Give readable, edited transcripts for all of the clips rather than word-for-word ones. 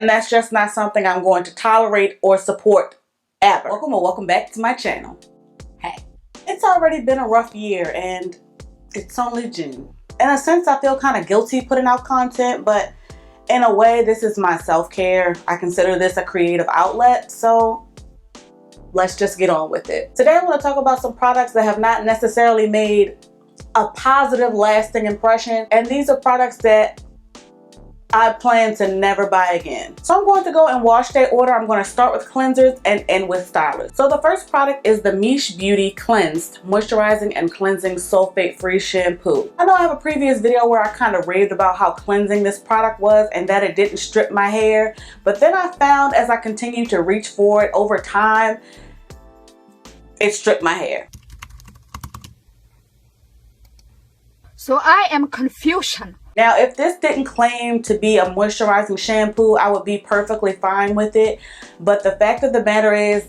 And that's just not something I'm going to tolerate or support ever. Welcome or welcome back to my channel. Hey, it's already been a rough year and it's only June. In a sense, I feel kind of guilty putting out content, but in a way, this is my self-care. I consider this a creative outlet, so let's just get on with it. Today, I want to talk about some products that have not necessarily made a positive, lasting impression, and these are products that I plan to never buy again. So I'm going to go in wash day order. I'm going to start with cleansers and end with stylers. So the first product is the Miche Beauty Cleansed Moisturizing and Cleansing Sulfate-Free Shampoo. I know I have a previous video where I kind of raved about how cleansing this product was and that it didn't strip my hair. But then I found as I continued to reach for it over time, it stripped my hair. So I am confusion. Now, if this didn't claim to be a moisturizing shampoo, I would be perfectly fine with it. But the fact of the matter is,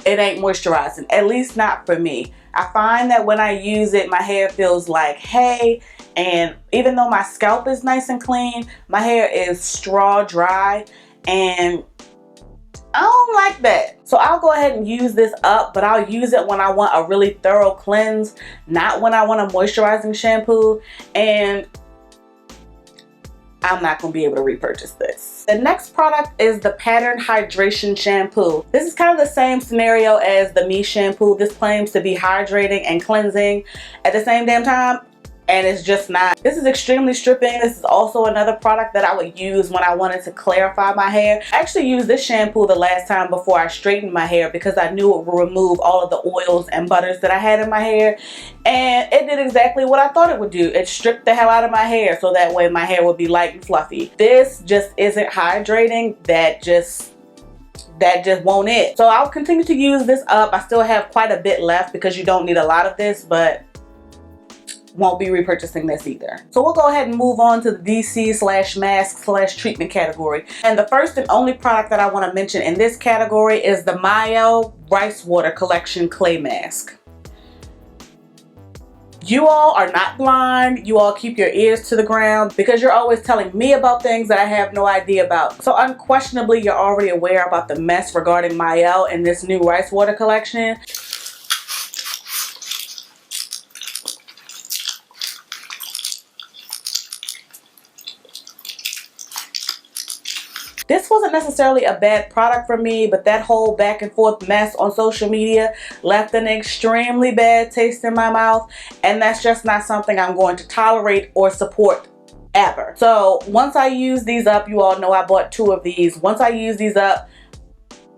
it ain't moisturizing, at least not for me. I find that when I use it, my hair feels like hay. And even though my scalp is nice and clean, my hair is straw dry. And I don't like that. So I'll go ahead and use this up, but I'll use it when I want a really thorough cleanse, not when I want a moisturizing shampoo. And I'm not going to be able to repurchase this. The next product is the Pattern Hydration Shampoo. This is kind of the same scenario as the Miche shampoo. This claims to be hydrating and cleansing at the same damn time. And it's just not. This is extremely stripping. This is also another product that I would use when I wanted to clarify my hair. I actually used this shampoo the last time before I straightened my hair because I knew it would remove all of the oils and butters that I had in my hair. And it did exactly what I thought it would do. It stripped the hell out of my hair so that way my hair would be light and fluffy. This just isn't hydrating. That just won't it. So I'll continue to use this up. I still have quite a bit left because you don't need a lot of this, but won't be repurchasing this either. So we'll go ahead and move on to the DC/mask/treatment category. And the first and only product that I want to mention in this category is the Mayo Rice Water Collection Clay Mask. You all are not blind. You all keep your ears to the ground because you're always telling me about things that I have no idea about. So unquestionably, you're already aware about the mess regarding Mayo and this new rice water collection. This wasn't necessarily a bad product for me, but that whole back and forth mess on social media left an extremely bad taste in my mouth, and that's just not something I'm going to tolerate or support ever. So once I use these up, you all know I bought 2 of these. Once I use these up,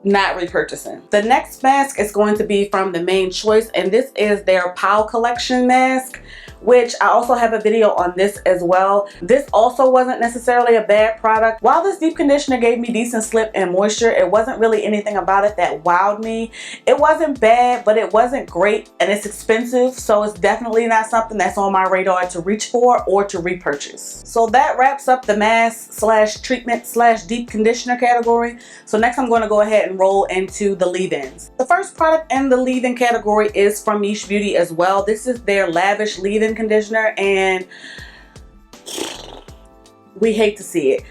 not repurchasing. The next mask is going to be from the Main Choice, and this is their POW Collection mask, which I also have a video on this as well. This also wasn't necessarily a bad product. While this deep conditioner gave me decent slip and moisture, it wasn't really anything about it that wowed me. It wasn't bad, but it wasn't great, and it's expensive, so it's definitely not something that's on my radar to reach for or to repurchase. So that wraps up the mask/treatment/deep conditioner category. So next I'm going to go ahead and roll into the leave-ins. The first product in the leave-in category is from Miche Beauty as well. This is their Lavish Leave-In Conditioner, and we hate to see it.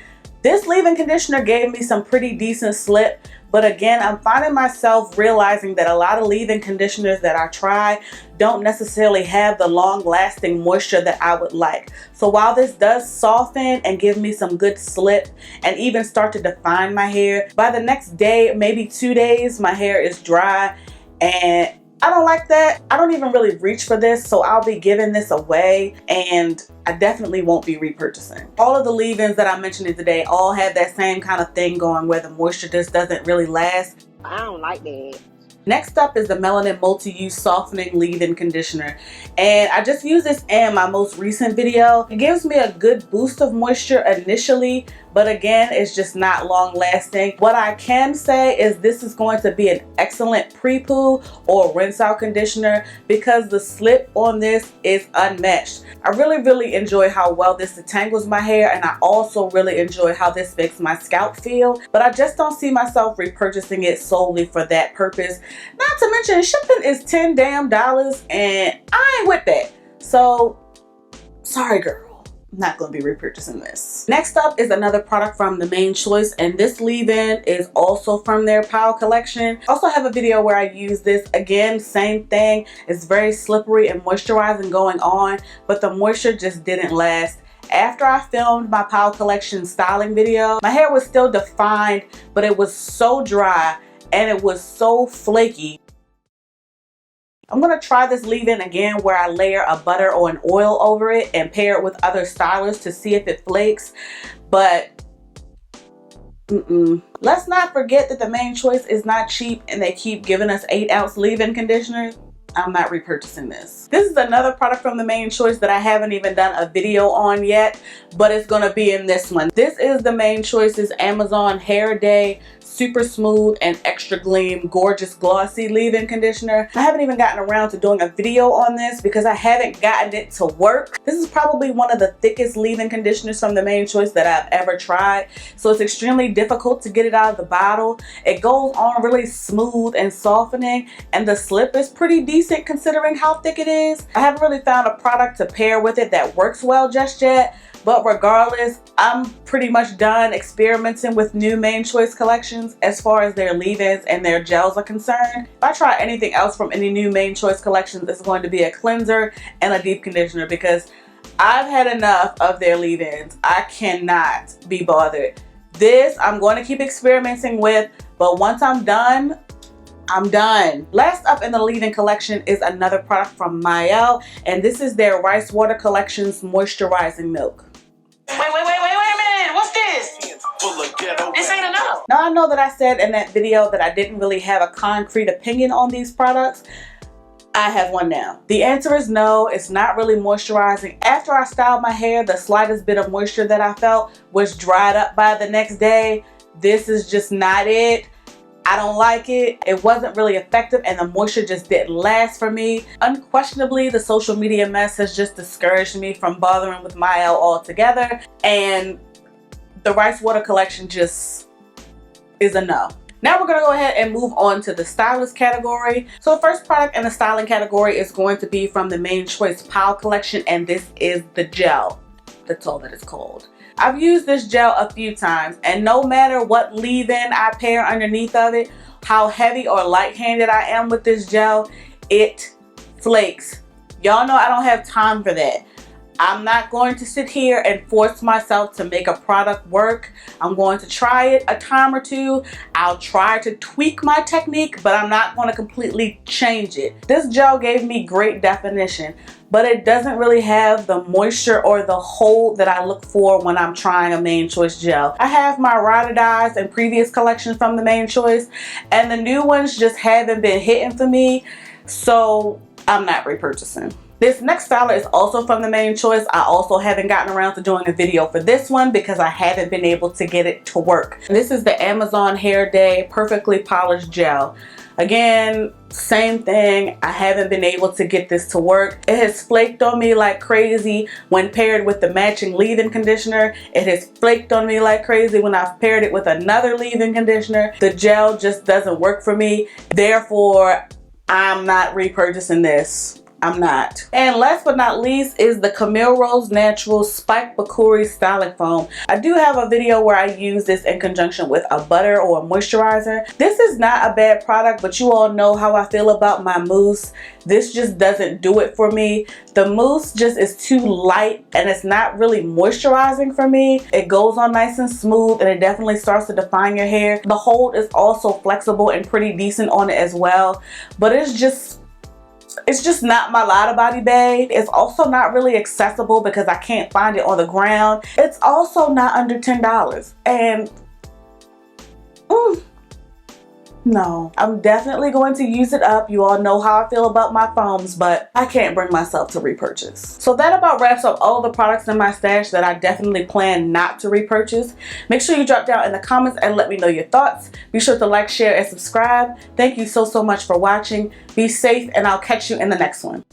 This leave-in conditioner gave me some pretty decent slip, but again, I'm finding myself realizing that a lot of leave-in conditioners that I try don't necessarily have the long-lasting moisture that I would like. So while this does soften and give me some good slip and even start to define my hair, by the next day, maybe 2 days, my hair is dry, and I don't like that. I don't even really reach for this, so I'll be giving this away, and I definitely won't be repurchasing. All of the leave-ins that I'm mentioning today all have that same kind of thing going where the moisture just doesn't really last. I don't like that. Next up is the Melanin Multi-Use Softening Leave-In Conditioner, and I just used this in my most recent video. It gives me a good boost of moisture initially, but again, it's just not long lasting. What I can say is this is going to be an excellent pre-poo or rinse out conditioner because the slip on this is unmatched. I really enjoy how well this detangles my hair, and I also really enjoy how this makes my scalp feel, but I just don't see myself repurchasing it solely for that purpose. Not to mention shipping is $10 damn, and I ain't with that. So sorry girl, not going to be repurchasing this. Next up is another product from the Main Choice, and this leave-in is also from their Pile collection. Also have a video where I use this. Again, same thing. It's very slippery and moisturizing going on, but the moisture just didn't last. After I filmed my Pile collection styling video, my hair was still defined, but it was so dry and it was so flaky. I'm going to try this leave-in again where I layer a butter or an oil over it and pair it with other stylers to see if it flakes. But let's not forget that the Main Choice is not cheap and they keep giving us 8-ounce leave-in conditioners. I'm not repurchasing this. This is another product from the Main Choice that I haven't even done a video on yet, but it's going to be in this one. This is the Main Choice's Amazon Hair Day Super Smooth and Extra Gleam Gorgeous Glossy Leave-In Conditioner. I haven't even gotten around to doing a video on this because I haven't gotten it to work. This is probably one of the thickest leave-in conditioners from the Main Choice that I've ever tried. So it's extremely difficult to get it out of the bottle. It goes on really smooth and softening, and the slip is pretty decent considering how thick it is. I haven't really found a product to pair with it that works well just yet. But regardless, I'm pretty much done experimenting with new Main Choice collections as far as their leave-ins and their gels are concerned. If I try anything else from any new Main Choice collections, it's going to be a cleanser and a deep conditioner because I've had enough of their leave-ins. I cannot be bothered. This I'm going to keep experimenting with, but once I'm done, I'm done. Last up in the leave-in collection is another product from Mielle, and this is their Rice Water Collection's Moisturizing Milk. Wait a minute, what's this? This ain't enough. Now I know that I said in that video that I didn't really have a concrete opinion on these products. I have one now. The answer is no, it's not really moisturizing. After I styled my hair, the slightest bit of moisture that I felt was dried up by the next day. This is just not it. I don't like it. It wasn't really effective and the moisture just didn't last for me. Unquestionably, the social media mess has just discouraged me from bothering with Mielle altogether, and the Rice Water Collection just is a no. Now we're going to go ahead and move on to the stylist category. So the first product in the styling category is going to be from the Main Choice Pile collection, and this is the gel. That's all that it's called. I've used this gel a few times, and no matter what leave-in I pair underneath of it, how heavy or light-handed I am with this gel, it flakes. Y'all know I don't have time for that. I'm not going to sit here and force myself to make a product work. I'm going to try it a time or two. I'll try to tweak my technique, but I'm not going to completely change it. This gel gave me great definition, but it doesn't really have the moisture or the hold that I look for when I'm trying a Main Choice gel. I have my ride or dies and previous collections from the Main Choice, and the new ones just haven't been hitting for me, so I'm not repurchasing. This next styler is also from the Main Choice. I also haven't gotten around to doing a video for this one because I haven't been able to get it to work. This is the Amazon Hair Day Perfectly Polished Gel. Again, same thing. I haven't been able to get this to work. It has flaked on me like crazy when paired with the matching leave-in conditioner. It has flaked on me like crazy when I've paired it with another leave-in conditioner. The gel just doesn't work for me. Therefore, I'm not repurchasing this. I'm not. And last but not least is the Camille Rose Natural Spike Bakuri Styling Foam. I do have a video where I use this in conjunction with a butter or a moisturizer. This is not a bad product, but you all know how I feel about my mousse. This just doesn't do it for me. The mousse just is too light and it's not really moisturizing for me. It goes on nice and smooth and it definitely starts to define your hair. The hold is also flexible and pretty decent on it as well, but it's just not my Lotta Body bag. It's also not really accessible because I can't find it on the ground. It's also not under $10. And no, I'm definitely going to use it up. You all know how I feel about my foams, but I can't bring myself to repurchase. So that about wraps up all the products in my stash that I definitely plan not to repurchase. Make sure you drop down in the comments and let me know your thoughts. Be sure to like, share, and subscribe. Thank you so much for watching. Be safe, and I'll catch you in the next one.